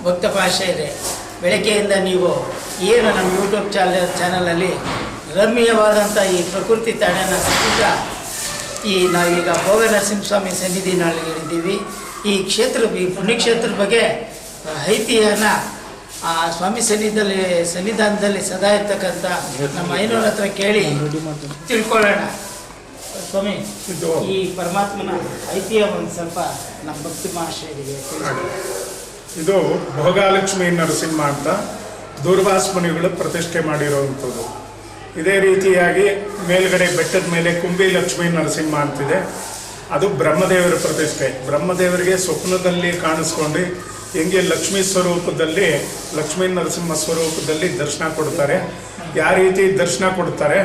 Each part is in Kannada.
ಭಕ್ತ ಭಾಷೆಯರೇ, ಬೆಳಗ್ಗೆಯಿಂದ ನೀವು ಏನು ನಮ್ಮ ಯೂಟ್ಯೂಬ್ ಚಾನಲಲ್ಲಿ ರಮ್ಯವಾದಂಥ ಈ ಪ್ರಕೃತಿ ತಾಣನ ಸುತ್ತ ನಾವೀಗ ಭೋಗ ನರಸಿಂಹಸ್ವಾಮಿ ಸನ್ನಿಧಿನಲ್ಲಿದ್ದೀವಿ. ಈ ಪುಣ್ಯಕ್ಷೇತ್ರದ ಬಗ್ಗೆ ಐತಿಹ್ಯನ ಆ ಸ್ವಾಮಿ ಸನ್ನಿಧಾನದಲ್ಲಿ ಸದಾ ಇರ್ತಕ್ಕಂಥ ನಮ್ಮ ಐನೂರ ಹತ್ರ ಕೇಳಿ ತಿಳ್ಕೊಳ್ಳೋಣ. ಸ್ವಾಮಿ, ಈ ಪರಮಾತ್ಮನ ಐತಿಹ್ಯ ಒಂದು ಸ್ವಲ್ಪ ನಮ್ಮ ಭಕ್ತಿ ಮಹಾಶಯರಿಗೆ. ಇದು ಭೋಗಲಕ್ಷ್ಮೀ ನರಸಿಂಹ ಅಂತ ದೂರ್ವಾಸ ಮುನಿಗಳು ಪ್ರತಿಷ್ಠೆ ಮಾಡಿರುವಂಥದ್ದು. ಇದೇ ರೀತಿಯಾಗಿ ಮೇಲ್ಗಡೆ ಬೆಟ್ಟದ ಮೇಲೆ ಕುಂಬಿ ಲಕ್ಷ್ಮೀ ನರಸಿಂಹ ಅಂತಿದೆ. ಅದು ಬ್ರಹ್ಮದೇವರ ಪ್ರತಿಷ್ಠೆ. ಬ್ರಹ್ಮದೇವರಿಗೆ ಸ್ವಪ್ನದಲ್ಲಿ ಕಾಣಿಸ್ಕೊಂಡು ಹೆಂಗೆ ಲಕ್ಷ್ಮೀ ಸ್ವರೂಪದಲ್ಲಿ, ಲಕ್ಷ್ಮೀ ನರಸಿಂಹ ಸ್ವರೂಪದಲ್ಲಿ ದರ್ಶನ ಕೊಡ್ತಾರೆ. ಯಾವ ರೀತಿ ದರ್ಶನ ಕೊಡ್ತಾರೆ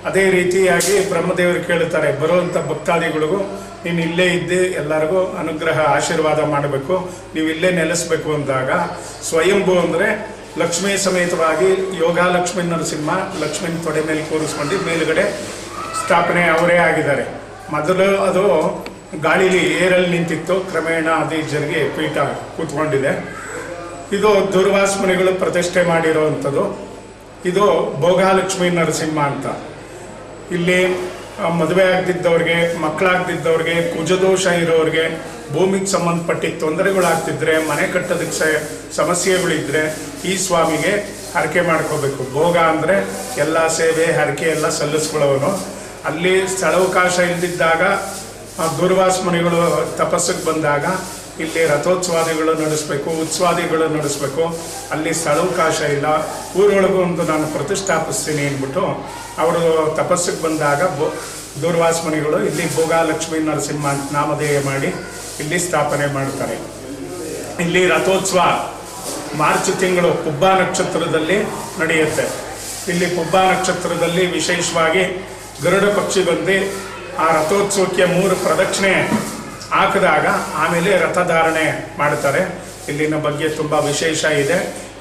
ಅದೇ ರೀತಿಯಾಗಿ ಬ್ರಹ್ಮದೇವರು ಕೇಳುತ್ತಾರೆ, ಬರುವಂಥ ಭಕ್ತಾದಿಗಳಿಗೂ ನೀನು ಇಲ್ಲೇ ಇದ್ದು ಎಲ್ಲರಿಗೂ ಅನುಗ್ರಹ ಆಶೀರ್ವಾದ ಮಾಡಬೇಕು, ನೀವು ಇಲ್ಲೇ ನೆಲೆಸಬೇಕು ಅಂದಾಗ ಸ್ವಯಂಭೂ ಅಂದರೆ ಲಕ್ಷ್ಮೀ ಸಮೇತವಾಗಿ ಯೋಗಲಕ್ಷ್ಮೀ ನರಸಿಂಹ ಲಕ್ಷ್ಮೀನ ತೊಡೆ ಮೇಲೆ ಕೂರಿಸ್ಕೊಂಡು ಮೇಲುಗಡೆ ಸ್ಥಾಪನೆ ಅವರೇ ಆಗಿದ್ದಾರೆ. ಮೊದಲು ಅದು ಗಾಳಿಲಿ ಏರಲ್ಲಿ ನಿಂತಿತ್ತು, ಕ್ರಮೇಣ ಅದು ಜರುಗಿ ಪೀಠ ಕೂತ್ಕೊಂಡಿದೆ. ಇದು ದೂರ್ವಾಸ ಮುನಿಗಳು ಪ್ರತಿಷ್ಠೆ ಮಾಡಿರೋವಂಥದ್ದು. ಇದು ಭೋಗಲಕ್ಷ್ಮೀ ನರಸಿಂಹ ಅಂತ. ಇಲ್ಲಿ ಮದುವೆ ಆಗದಿದ್ದವ್ರಿಗೆ, ಮಕ್ಕಳಾಗದಿದ್ದವ್ರಿಗೆ, ಕುಜದೋಷ ಇರೋರಿಗೆ, ಭೂಮಿಗೆ ಸಂಬಂಧಪಟ್ಟಿದ್ದ ತೊಂದರೆಗಳಾಗ್ತಿದ್ರೆ, ಮನೆ ಕಟ್ಟೋದಕ್ಕೆ ಸಮಸ್ಯೆಗಳಿದ್ದರೆ ಈ ಸ್ವಾಮಿಗೆ ಹರಕೆ ಮಾಡ್ಕೋಬೇಕು. ಭೋಗ ಅಂದರೆ ಎಲ್ಲ ಸೇವೆ ಹರಕೆ ಎಲ್ಲ ಸಲ್ಲಿಸ್ಕೊಳ್ಳೋನು. ಅಲ್ಲಿ ಸ್ಥಳಾವಕಾಶ ಇಲ್ದಿದ್ದಾಗ ದೂರ್ವಾಸ ಮುನಿಗಳು ತಪಸ್ಸಿಗೆ ಬಂದಾಗ ಇಲ್ಲಿ ರಥೋತ್ಸವಾದಿಗಳು ನಡೆಸಬೇಕು, ಉತ್ಸವಾದಿಗಳು ನಡೆಸಬೇಕು. ಅಲ್ಲಿ ಸ್ಥಳಾವಕಾಶ ಇಲ್ಲ, ಊರೊಳಗೂ ಒಂದು ನಾನು ಪ್ರತಿಷ್ಠಾಪಿಸ್ತೀನಿ ಅಂದ್ಬಿಟ್ಟು ಅವರು ತಪಸ್ಸಿಗೆ ಬಂದಾಗ ದೂರ್ವಾಸ ಮುನಿಗಳು ಇಲ್ಲಿ ಭೋಗಲಕ್ಷ್ಮೀ ನರಸಿಂಹ ನಾಮಧೇಯ ಮಾಡಿ ಇಲ್ಲಿ ಸ್ಥಾಪನೆ ಮಾಡ್ತಾರೆ. ಇಲ್ಲಿ ರಥೋತ್ಸವ ಮಾರ್ಚ್ ತಿಂಗಳು ಪುಬ್ಬ ನಕ್ಷತ್ರದಲ್ಲಿ ನಡೆಯುತ್ತೆ. ಇಲ್ಲಿ ಪುಬ್ಬ ನಕ್ಷತ್ರದಲ್ಲಿ ವಿಶೇಷವಾಗಿ ಗರುಡ ಪಕ್ಷಿ ಬಂದು ಆ ರಥೋತ್ಸವಕ್ಕೆ 3 ಪ್ರದಕ್ಷಿಣೆ ಹಾಕಿದಾಗ ಆಮೇಲೆ ರಥಧಾರಣೆ ಮಾಡ್ತಾರೆ. ಇಲ್ಲಿನ ಬಗ್ಗೆ ತುಂಬ ವಿಶೇಷ ಇದೆ.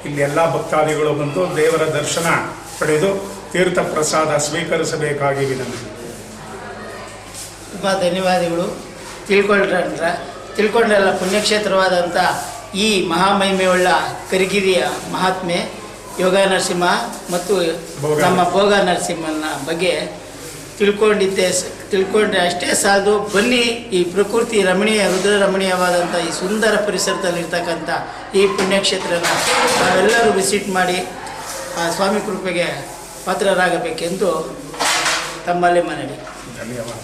ಇಲ್ಲಿ ಎಲ್ಲ ಭಕ್ತಾದಿಗಳು ಬಂದು ದೇವರ ದರ್ಶನ ಪಡೆದು ತೀರ್ಥ ಪ್ರಸಾದ ಸ್ವೀಕರಿಸಬೇಕಾಗಿ ವಿನಂತಿ. ತುಂಬ ಧನ್ಯವಾದಗಳು. ತಿಳ್ಕೊಂಡ್ರಲ್ಲ ಪುಣ್ಯಕ್ಷೇತ್ರವಾದಂಥ ಈ ಮಹಾಮಹಿಮೆಯುಳ್ಳ ಕರಿಗಿರಿಯ ಮಹಾತ್ಮೆ ಯೋಗ ನರಸಿಂಹ ಮತ್ತು ನಮ್ಮ ಭೋಗ ನರಸಿಂಹನ ಬಗ್ಗೆ ತಿಳ್ಕೊಂಡ್ರೆ ಅಷ್ಟೇ ಸಾಲದು. ಬನ್ನಿ, ಈ ಪ್ರಕೃತಿ ರುದ್ರ ರಮಣೀಯವಾದಂಥ ಈ ಸುಂದರ ಪರಿಸರದಲ್ಲಿರ್ತಕ್ಕಂಥ ಈ ಪುಣ್ಯಕ್ಷೇತ್ರನ ನಾವೆಲ್ಲರೂ ವಿಸಿಟ್ ಮಾಡಿ ಆ ಸ್ವಾಮಿ ಕೃಪೆಗೆ ಪಾತ್ರರಾಗಬೇಕೆಂದು ತಮ್ಮಲ್ಲಿ ಮನವಿ. ಧನ್ಯವಾದ.